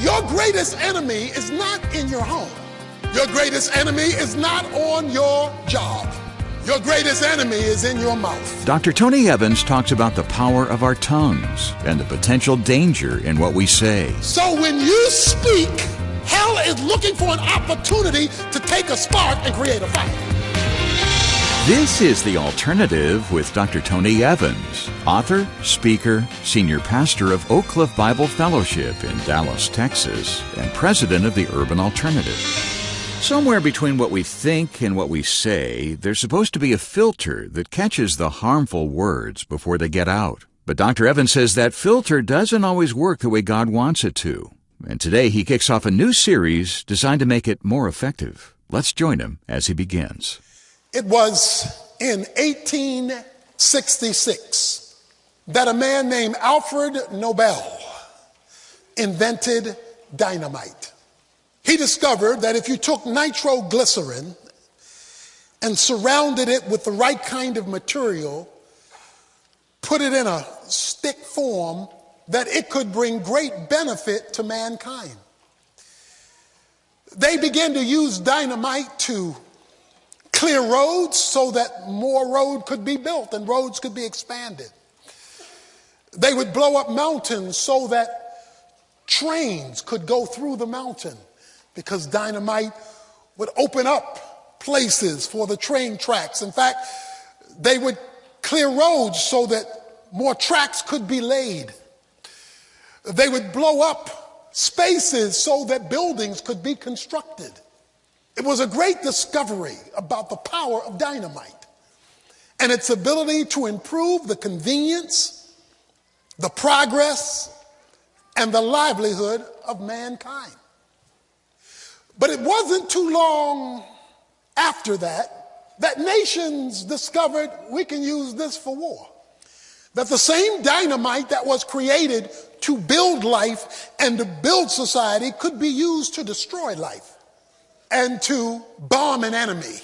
Your greatest enemy is not in your home. Your greatest enemy is not on your job. Your greatest enemy is in your mouth. Dr. Tony Evans talks about the power of our tongues and the potential danger in what we say. So when you speak, hell is looking for an opportunity to take a spark and create a fire. This is The Alternative with Dr. Tony Evans, author, speaker, senior pastor of Oak Cliff Bible Fellowship in Dallas, Texas, and president of the Urban Alternative. Somewhere between what we think and what we say, there's supposed to be a filter that catches the harmful words before they get out. But Dr. Evans says that filter doesn't always work the way God wants it to. And today he kicks off a new series designed to make it more effective. Let's join him as he begins. It was in 1866 that a man named Alfred Nobel invented dynamite. He discovered that if you took nitroglycerin and surrounded it with the right kind of material, put it in a stick form, that it could bring great benefit to mankind. They began to use dynamite to clear roads so that more road could be built and roads could be expanded. They would blow up mountains so that trains could go through the mountain, because dynamite would open up places for the train tracks. In fact, they would clear roads so that more tracks could be laid. They would blow up spaces so that buildings could be constructed. It was a great discovery about the power of dynamite and its ability to improve the convenience, the progress, and the livelihood of mankind. But it wasn't too long after that nations discovered we can use this for war. That the same dynamite that was created to build life and to build society could be used to destroy life and to bomb an enemy.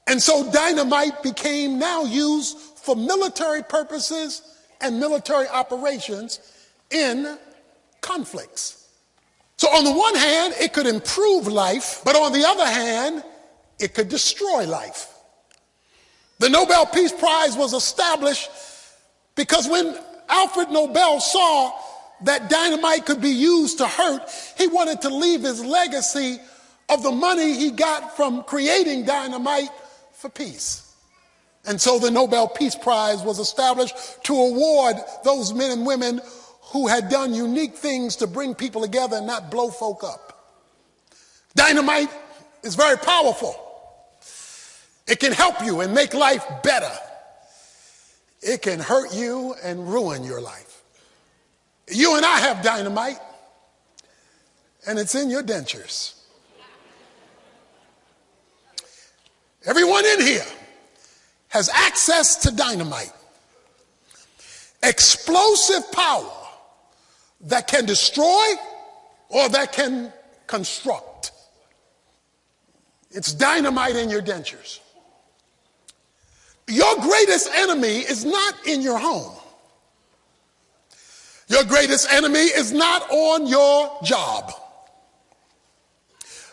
And so dynamite became now used for military purposes and military operations in conflicts. So on the one hand, it could improve life, but on the other hand, it could destroy life. The Nobel Peace Prize was established because when Alfred Nobel saw that dynamite could be used to hurt, he wanted to leave his legacy of the money he got from creating dynamite for peace. And so the Nobel Peace Prize was established to award those men and women who had done unique things to bring people together and not blow folk up. Dynamite is very powerful. It can help you and make life better. It can hurt you and ruin your life. You and I have dynamite, and it's in your dentures. Everyone in here has access to dynamite. Explosive power that can destroy or that can construct. It's dynamite in your dentures. Your greatest enemy is not in your home. Your greatest enemy is not on your job.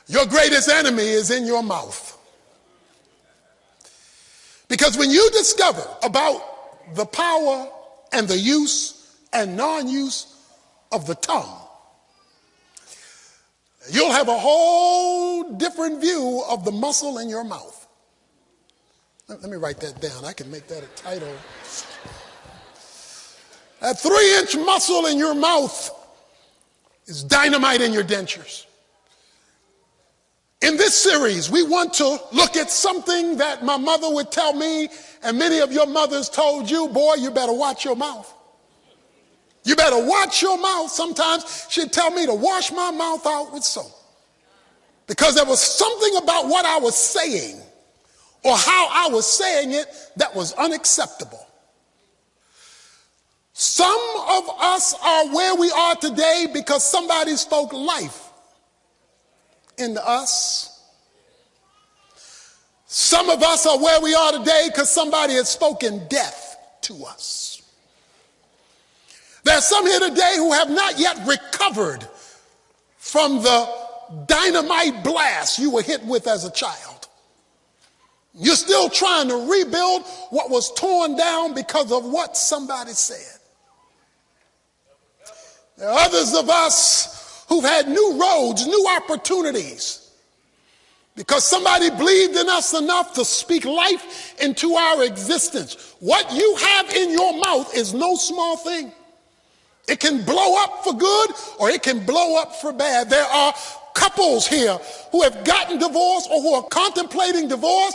Your greatest enemy is in your mouth. Because when you discover about the power and the use and non-use of the tongue, you'll have a whole different view of the muscle in your mouth. Let me write that down. I can make that a title. That 3-inch muscle in your mouth is dynamite in your dentures. In this series, we want to look at something that my mother would tell me, and many of your mothers told you, boy, you better watch your mouth. You better watch your mouth. Sometimes she'd tell me to wash my mouth out with soap, because there was something about what I was saying or how I was saying it that was unacceptable. Some of us are where we are today because somebody spoke life into us. Some of us are where we are today because somebody has spoken death to us. There's some here today who have not yet recovered from the dynamite blast you were hit with as a child. You're still trying to rebuild what was torn down because of what somebody said. There are others of us who've had new roads, new opportunities, because somebody believed in us enough to speak life into our existence. What you have in your mouth is no small thing. It can blow up for good or it can blow up for bad. There are couples here who have gotten divorced or who are contemplating divorce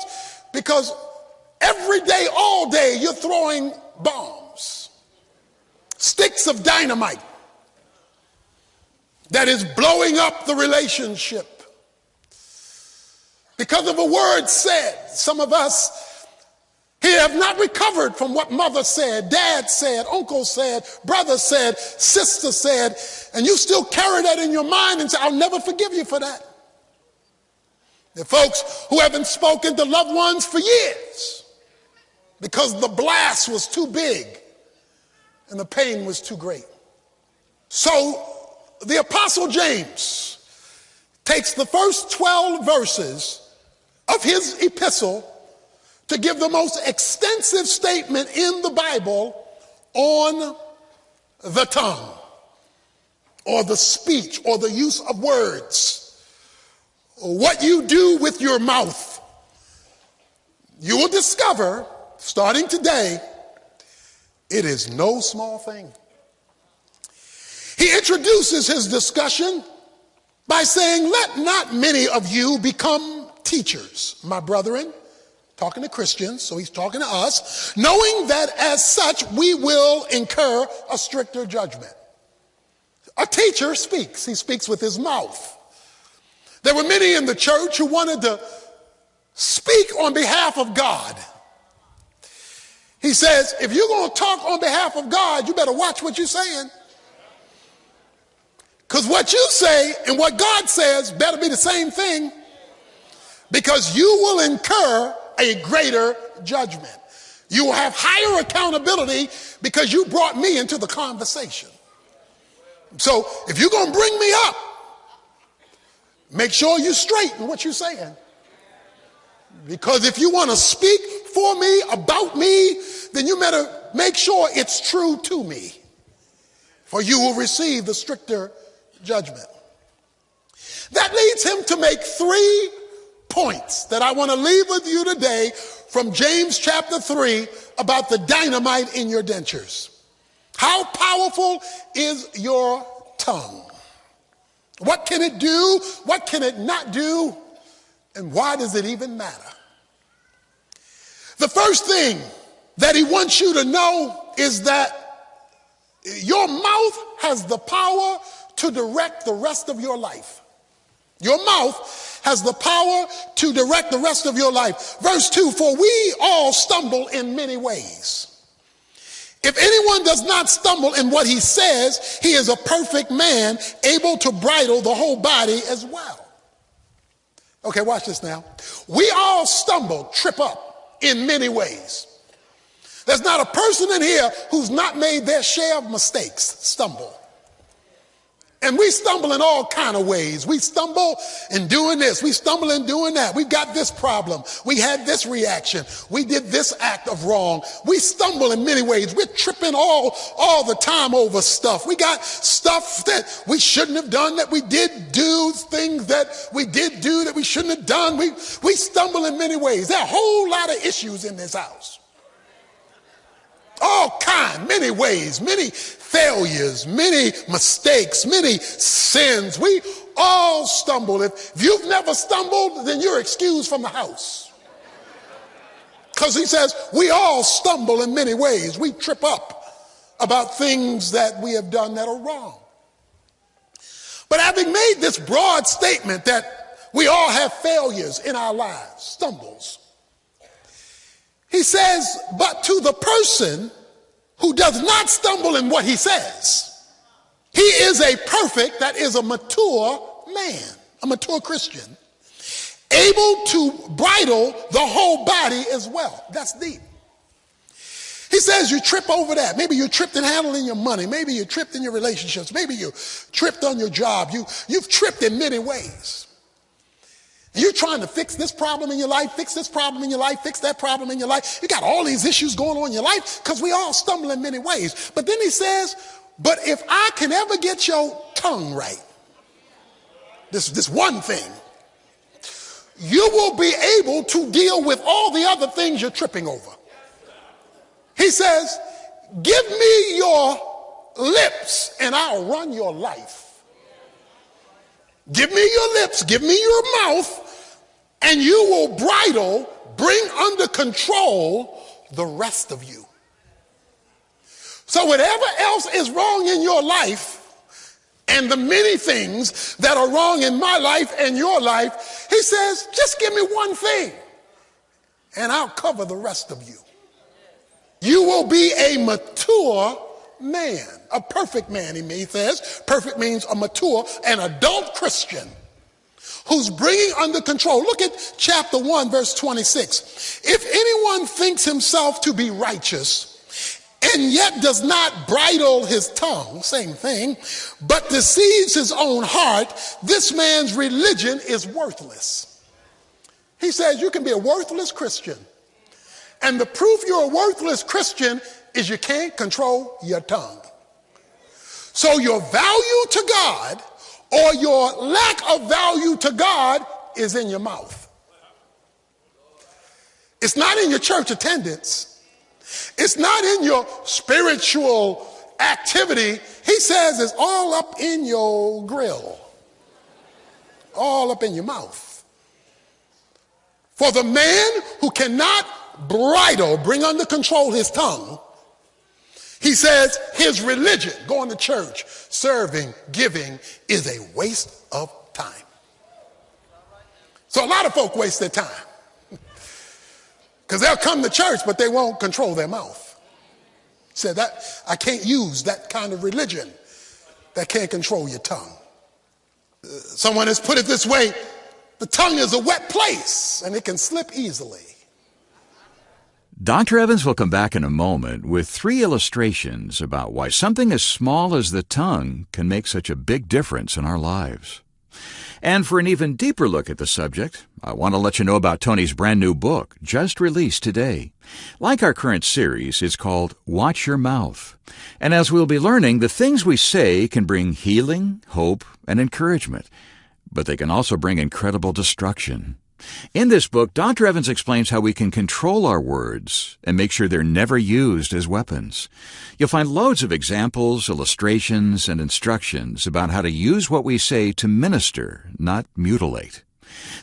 because every day, all day, you're throwing bombs, sticks of dynamite that is blowing up the relationship. Because of a word said, some of us here have not recovered from what mother said, dad said, uncle said, brother said, sister said, and you still carry that in your mind and say, I'll never forgive you for that. There are folks who haven't spoken to loved ones for years because the blast was too big and the pain was too great. So the Apostle James takes the first 12 verses of his epistle to give the most extensive statement in the Bible on the tongue, or the speech, or the use of words, or what you do with your mouth. You will discover, starting today, it is no small thing. He introduces his discussion by saying, let not many of you become teachers, my brethren, talking to Christians, so he's talking to us, knowing that as such we will incur a stricter judgment. A teacher speaks. He speaks with his mouth. There were many in the church who wanted to speak on behalf of God. He says, if you're going to talk on behalf of God, you better watch what you're saying. Because what you say and what God says better be the same thing, because you will incur a greater judgment. You will have higher accountability because you brought me into the conversation. So if you're going to bring me up, make sure you straighten what you're saying. Because if you want to speak for me, about me, then you better make sure it's true to me, for you will receive the stricter judgment. That leads him to make 3 points that I want to leave with you today from James chapter 3 about the dynamite in your dentures. How powerful is your tongue? What can it do? What can it not do? And why does it even matter? The first thing that he wants you to know is that your mouth has the power to direct the rest of your life. Your mouth has the power to direct the rest of your life. Verse 2, for we all stumble in many ways. If anyone does not stumble in what he says, he is a perfect man, able to bridle the whole body as well. Okay, watch this now. We all stumble, trip up in many ways. There's not a person in here who's not made their share of mistakes, stumble. And we stumble in all kind of ways. We stumble in doing this. We stumble in doing that. We got this problem. We had this reaction. We did this act of wrong. We stumble in many ways. We're tripping all the time over stuff. We got stuff that we shouldn't have done, that we did do, things that we did do that we shouldn't have done. We stumble in many ways. There are a whole lot of issues in this house. All kind, many ways, many failures, many mistakes, many sins. We all stumble. If you've never stumbled, then you're excused from the house. Because he says we all stumble in many ways. We trip up about things that we have done that are wrong. But having made this broad statement that we all have failures in our lives, stumbles, he says, but to the person who does not stumble in what he says, he is a perfect, that is a mature man, a mature Christian, able to bridle the whole body as well. That's deep. He says you trip over that. Maybe you tripped in handling your money. Maybe you tripped in your relationships. Maybe you tripped on your job. You've tripped in many ways. You're trying to fix this problem in your life, fix this problem in your life, fix that problem in your life. You got all these issues going on in your life because we all stumble in many ways. But then he says, but if I can ever get your tongue right, this one thing, you will be able to deal with all the other things you're tripping over. He says, give me your lips and I'll run your life. Give me your lips, give me your mouth, and you will bridle, bring under control the rest of you. So whatever else is wrong in your life, and the many things that are wrong in my life and your life, he says, just give me one thing, and I'll cover the rest of you. You will be a mature man, a perfect man, he says. Perfect means a mature, an adult Christian who's bringing under control. Look at chapter 1, verse 26. If anyone thinks himself to be righteous and yet does not bridle his tongue, same thing, but deceives his own heart, this man's religion is worthless. He says you can be a worthless Christian. And the proof you're a worthless Christian is you can't control your tongue. So your value to God or your lack of value to God is in your mouth. It's not in your church attendance. It's not in your spiritual activity. He says it's all up in your grill, all up in your mouth. For the man who cannot bring under control his tongue, he says his religion, going to church, serving, giving, is a waste of time. So a lot of folk waste their time because they'll come to church, but they won't control their mouth. Said that I can't use that kind of religion that can't control your tongue. Someone has put it this way: the tongue is a wet place and it can slip easily. Dr. Evans will come back in a moment with 3 illustrations about why something as small as the tongue can make such a big difference in our lives. And for an even deeper look at the subject, I want to let you know about Tony's brand new book, just released today. Like our current series, it's called Watch Your Mouth. And as we'll be learning, the things we say can bring healing, hope, and encouragement, but they can also bring incredible destruction. In this book, Dr. Evans explains how we can control our words and make sure they're never used as weapons. You'll find loads of examples, illustrations, and instructions about how to use what we say to minister, not mutilate.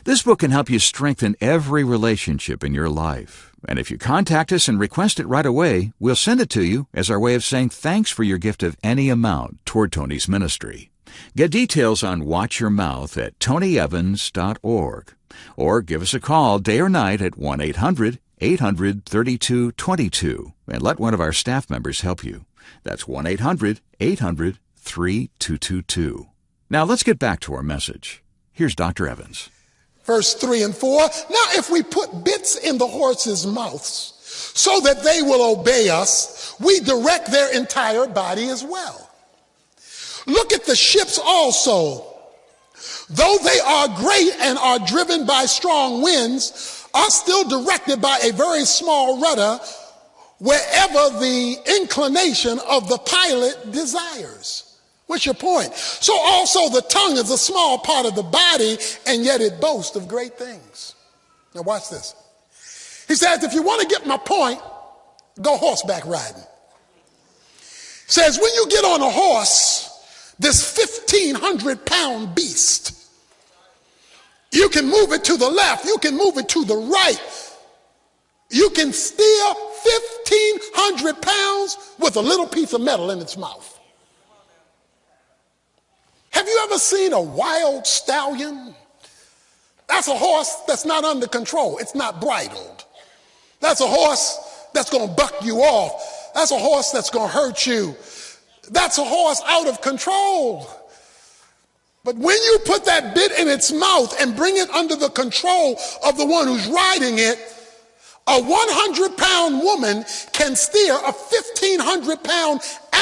This book can help you strengthen every relationship in your life. And if you contact us and request it right away, we'll send it to you as our way of saying thanks for your gift of any amount toward Tony's ministry. Get details on Watch Your Mouth at tonyevans.org. Or give us a call day or night at 1-800-800-3222 and let one of our staff members help you. That's 1-800-800-3222. Now let's get back to our message. Here's Dr. Evans. Verse 3 and 4. Now if we put bits in the horses' mouths so that they will obey us, we direct their entire body as well. Look at the ships also. Though they are great and are driven by strong winds, are still directed by a very small rudder wherever the inclination of the pilot desires. What's your point? So also the tongue is a small part of the body, and yet it boasts of great things. Now watch this. He says, if you want to get my point, go horseback riding. He says, when you get on a horse, this 1,500-pound beast, you can move it to the left, you can move it to the right. You can steer 1,500 pounds with a little piece of metal in its mouth. Have you ever seen a wild stallion? That's a horse that's not under control. It's not bridled. That's a horse that's going to buck you off. That's a horse that's going to hurt you. That's a horse out of control. But when you put that bit in its mouth and bring it under the control of the one who's riding it, A 100-pound woman can steer a 1,500-pound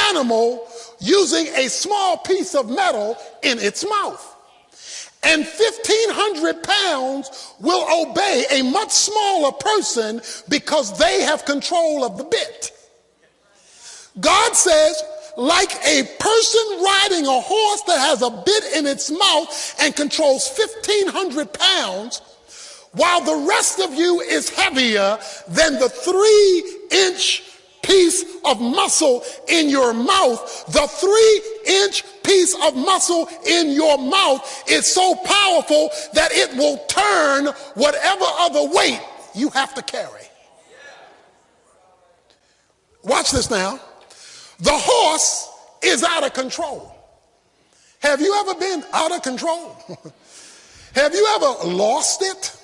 animal using a small piece of metal in its mouth. And 1,500 pounds will obey a much smaller person because they have control of the bit. God says, like a person riding a horse that has a bit in its mouth and controls 1,500 pounds, while the rest of you is heavier than the 3-inch piece of muscle in your mouth. The 3-inch piece of muscle in your mouth is so powerful that it will turn whatever other weight you have to carry. Watch this now. The horse is out of control. Have you ever been out of control? Have you ever lost it?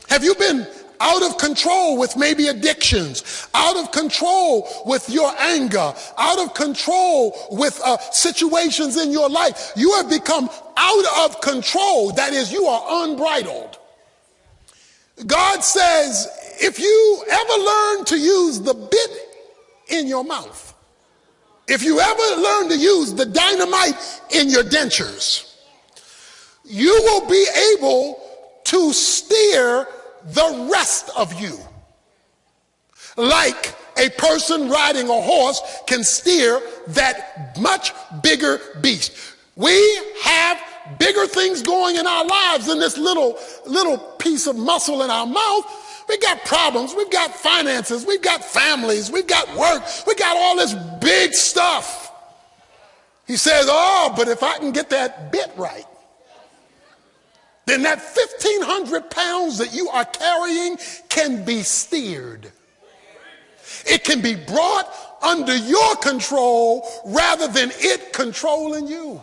Have you been out of control with maybe addictions, out of control with your anger, out of control with situations in your life? You have become out of control. That is, you are unbridled. God says, if you ever learn to use the bit in your mouth, if you ever learn to use the dynamite in your dentures, you will be able to steer the rest of you like a person riding a horse can steer that much bigger beast. We have bigger things going in our lives than this little piece of muscle in our mouth. We got problems, we've got finances, we've got families, we've got work, we got all this big stuff. He says, oh, but if I can get that bit right, then that 1,500 pounds that you are carrying can be steered. It can be brought under your control rather than it controlling you.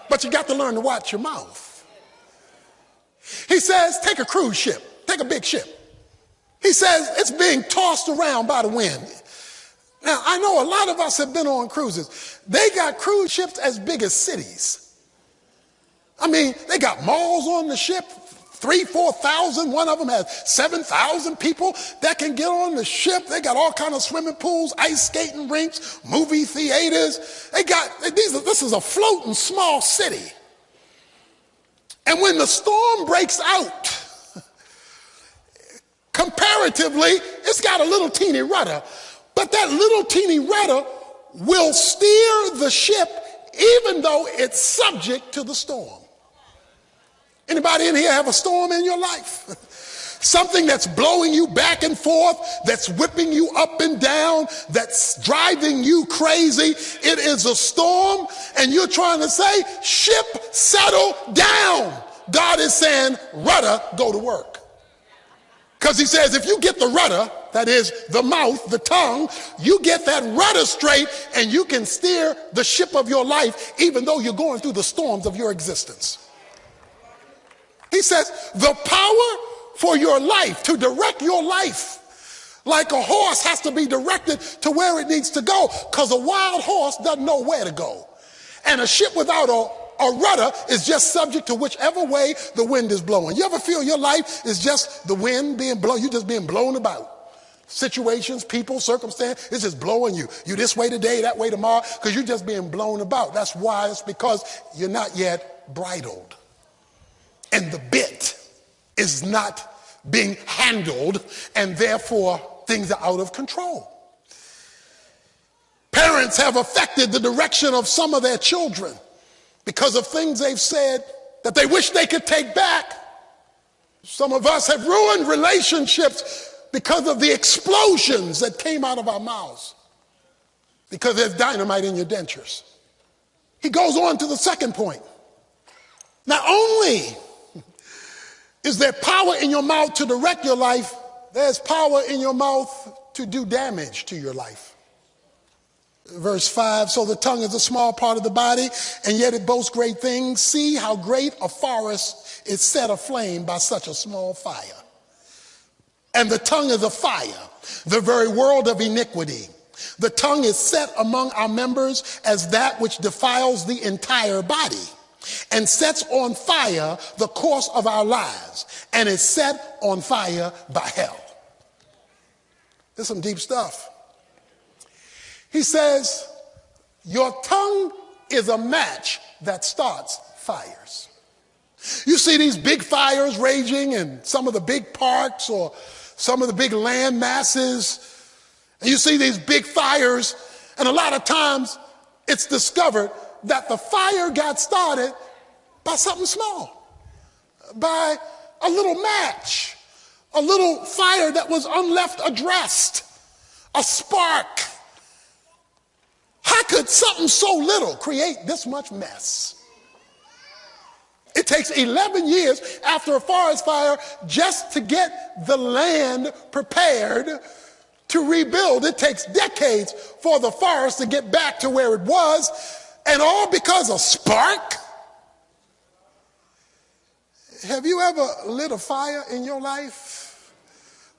But you got to learn to watch your mouth. He says, take a cruise ship, take a big ship. He says it's being tossed around by the wind. Now, I know a lot of us have been on cruises. They got cruise ships as big as cities. I mean, they got malls on the ship, 3,000, 4,000. One of them has 7,000 people that can get on the ship. They got all kinds of swimming pools, ice skating rinks, movie theaters. This is a floating small city. And when the storm breaks out, comparatively, it's got a little teeny rudder. But that little teeny rudder will steer the ship even though it's subject to the storm. Anybody in here have a storm in your life? Something that's blowing you back and forth, that's whipping you up and down, that's driving you crazy. It is a storm, and you're trying to say, ship, settle down. God is saying, rudder, go to work. Because he says, if you get the rudder, that is the mouth, the tongue, you get that rudder straight, and you can steer the ship of your life, even though you're going through the storms of your existence. He says, the power for your life, to direct your life, like a horse has to be directed to where it needs to go, because a wild horse doesn't know where to go. And a ship without a rudder is just subject to whichever way the wind is blowing. You ever feel your life is just the wind being blown, you're just being blown about? Situations, people, circumstance, it's just blowing you. You this way today, that way tomorrow, because you're just being blown about. That's why. It's because you're not yet bridled. And the bit is not being handled, and therefore things are out of control. Parents have affected the direction of some of their children because of things they've said that they wish they could take back. Some of us have ruined relationships because of the explosions that came out of our mouths, because there's dynamite in your dentures. He goes on to the second point. Not only is there power in your mouth to direct your life, there's power in your mouth to do damage to your life. Verse 5, so the tongue is a small part of the body, and yet it boasts great things. See how great a forest is set aflame by such a small fire. And the tongue is a fire, the very world of iniquity. The tongue is set among our members as that which defiles the entire body, and sets on fire the course of our lives, and is set on fire by hell. This is some deep stuff. He says, your tongue is a match that starts fires. You see these big fires raging in some of the big parks or some of the big land masses. And you see these big fires, and a lot of times it's discovered that the fire got started by something small, by a little match, a little fire that was unleft addressed, a spark. How could something so little create this much mess? It takes 11 years after a forest fire just to get the land prepared to rebuild. It takes decades for the forest to get back to where it was, and all because of spark. Have you ever lit a fire in your life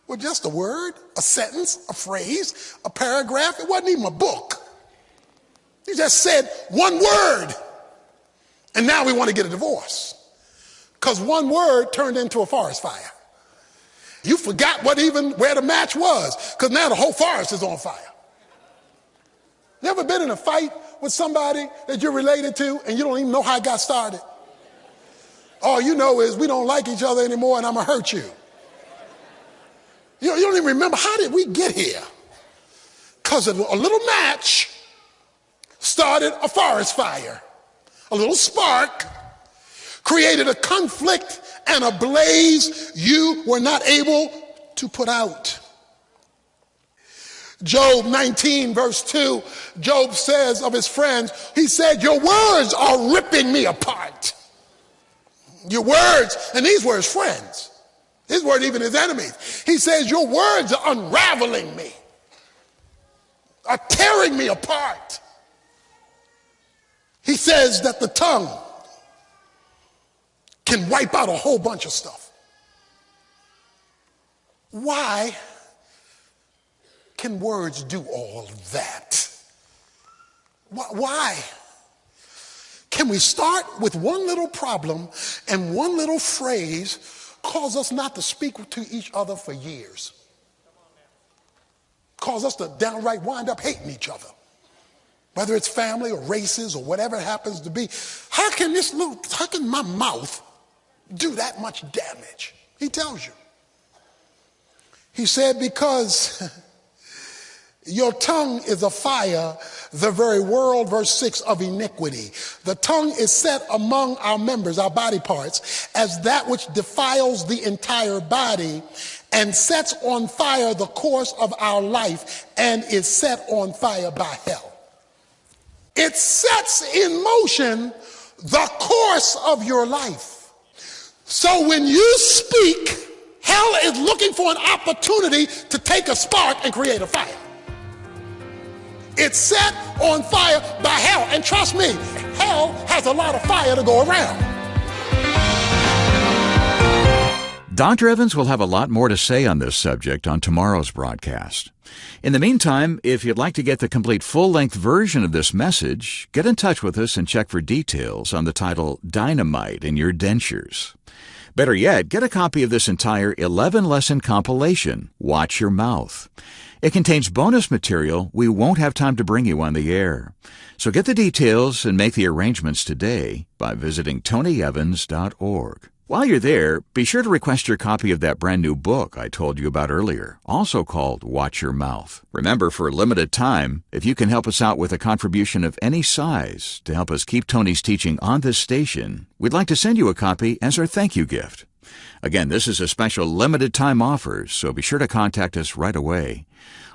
with just a word, a sentence, a phrase, a paragraph? It wasn't even a book. You just said one word, and now we want to get a divorce because one word turned into a forest fire. You forgot where the match was because now the whole forest is on fire. You ever been in a fight with somebody that you're related to and you don't even know how it got started? All you know is we don't like each other anymore and I'm going to hurt you. You don't even remember, how did we get here? Because a little match started a forest fire. A little spark created a conflict and a blaze you were not able to put out. Job 19 verse 2, Job says of his friends, he said, your words are ripping me apart. Your words, and these were his friends. His word, even his enemies. He says, your words are unraveling me, are tearing me apart. He says that the tongue can wipe out a whole bunch of stuff. Why can words do all that? Why? Can we start with one little problem and one little phrase cause us not to speak to each other for years? Cause us to downright wind up hating each other. Whether it's family or races or whatever it happens to be. How can my mouth do that much damage? He tells you. He said, because your tongue is a fire, the very world, verse 6, of iniquity. The tongue is set among our members, our body parts, as that which defiles the entire body and sets on fire the course of our life and is set on fire by hell. It sets in motion the course of your life. So when you speak, hell is looking for an opportunity to take a spark and create a fire. It's set on fire by hell. And trust me, hell has a lot of fire to go around. Dr. Evans will have a lot more to say on this subject on tomorrow's broadcast. In the meantime, if you'd like to get the complete full-length version of this message, get in touch with us and check for details on the title Dynamite in Your Dentures. Better yet, get a copy of this entire 11-lesson compilation, Watch Your Mouth. It contains bonus material we won't have time to bring you on the air. So get the details and make the arrangements today by visiting tonyevans.org. While you're there, be sure to request your copy of that brand new book I told you about earlier, also called Watch Your Mouth. Remember, for a limited time, if you can help us out with a contribution of any size to help us keep Tony's teaching on this station, we'd like to send you a copy as our thank you gift. Again, this is a special limited time offer, so be sure to contact us right away.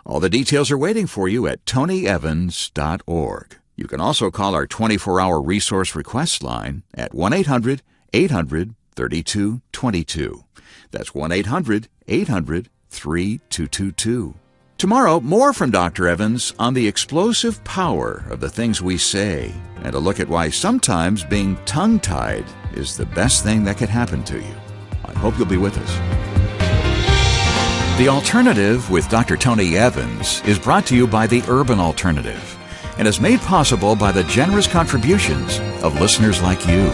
All the details are waiting for you at tonyevans.org. You can also call our 24-hour resource request line at 1-800-800-3222. That's 1-800-800-3222. Tomorrow, more from Dr. Evans on the explosive power of the things we say and a look at why sometimes being tongue-tied is the best thing that could happen to you. I hope you'll be with us. The Alternative with Dr. Tony Evans is brought to you by the Urban Alternative and is made possible by the generous contributions of listeners like you.